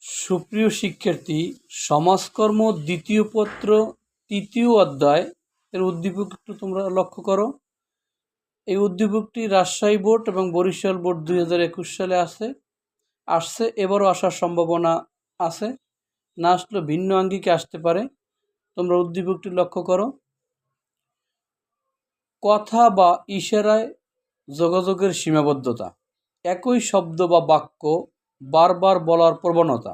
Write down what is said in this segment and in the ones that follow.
সুপ্রিয় শিক্ষার্থী, সমাজকর্ম দ্বিতীয় পত্র তৃতীয় অধ্যায় এর উদ্দীপক একটু তোমরা লক্ষ্য করো। এই উদ্দীপকটি রাজশাহী বোর্ড এবং বরিশাল বোর্ড 2021 সালে আসছে, এবারও আসার সম্ভাবনা আছে, না আসলে ভিন্ন আঙ্গিকে আসতে পারে। তোমরা উদ্দীপকটি লক্ষ্য করো। কথা বা ইশারায় যোগাযোগের সীমাবদ্ধতা, একই শব্দ বা বাক্য বারবার বলার প্রবণতা,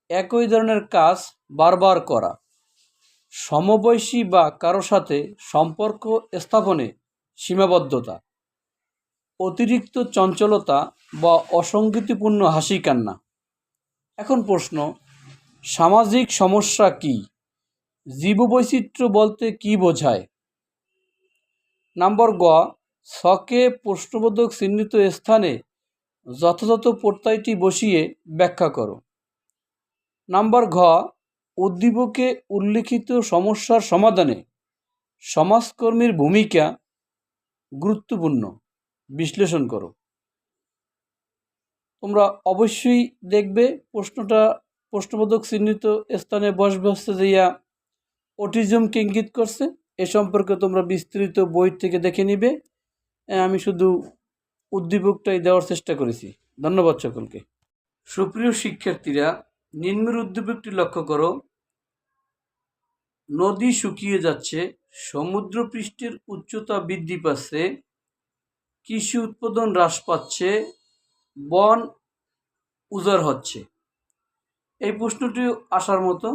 একই ধরনের কাজ বারবার করা, সমবয়সী বা কারো সাথে সম্পর্ক স্থাপনে সীমাবদ্ধতা, অতিরিক্ত চঞ্চলতা বা অসঙ্গতিপূর্ণ হাসি কান্না। এখন প্রশ্ন, সামাজিক সমস্যা কি? জীববৈচিত্র্য বলতে কি বোঝায়? নাম্বার গ, ছকে প্রশ্নবোধক চিহ্নিত স্থানে যথাযথ প্রত্যয়টি বসিয়ে ব্যাখ্যা করো। নাম্বার ঘ, উদ্দীপকে উল্লিখিত সমস্যার সমাধানে সমাজকর্মীর ভূমিকা গুরুত্বপূর্ণ, বিশ্লেষণ করো। তোমরা অবশ্যই দেখবে প্রশ্নটা প্রশ্নবোধক চিহ্নিত স্থানে বসবে হচ্ছে যাইয়া অটিজমকে ইঙ্গিত করছে। এ সম্পর্কে তোমরা বিস্তৃত বই থেকে দেখে নিবে। আমি শুধু উদ্দীপকটাই দেওয়ার চেষ্টা করেছি। ধন্যবাদ সকলকে। সুপ্রিয় শিক্ষার্থীরা, নিম্নের উদ্দীপকটি লক্ষ্য করো। নদী শুকিয়ে যাচ্ছে, সমুদ্র পৃষ্ঠের উচ্চতা বৃদ্ধি পাচ্ছে, কৃষি উৎপাদন হ্রাস পাচ্ছে, বন উজাড় হচ্ছে। এই প্রশ্নটি আসার মতো,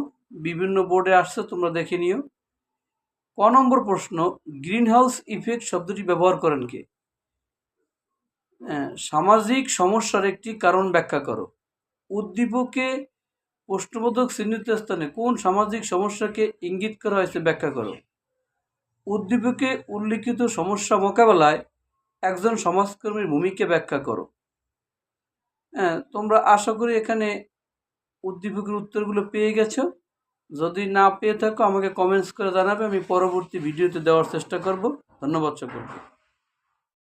বিভিন্ন বোর্ডে আসছে, তোমরা দেখে নিও। ক নম্বর প্রশ্ন, গ্রিন হাউস ইফেক্ট শব্দটি ব্যবহার করেন কে? সামাজিক সমস্যার একটি কারণ ব্যাখ্যা করো। উদ্দীপকে প্রশ্নবোধক চিহ্নিত স্থানে কোন সামাজিক সমস্যাকে ইঙ্গিত করা হয়েছে ব্যাখ্যা করো। উদ্দীপকে উল্লিখিত সমস্যা মোকাবেলায় একজন সমাজকর্মীর ভূমিকা ব্যাখ্যা করো। তোমরা আশা করি এখানে উদ্দীপকের উত্তরগুলো পেয়ে গেছো। যদি না পেয়ে থাকো আমাকে কমেন্টস করে জানাবে, আমি পরবর্তী ভিডিওতে দেওয়ার চেষ্টা করব। ধন্যবাদ সকলকে।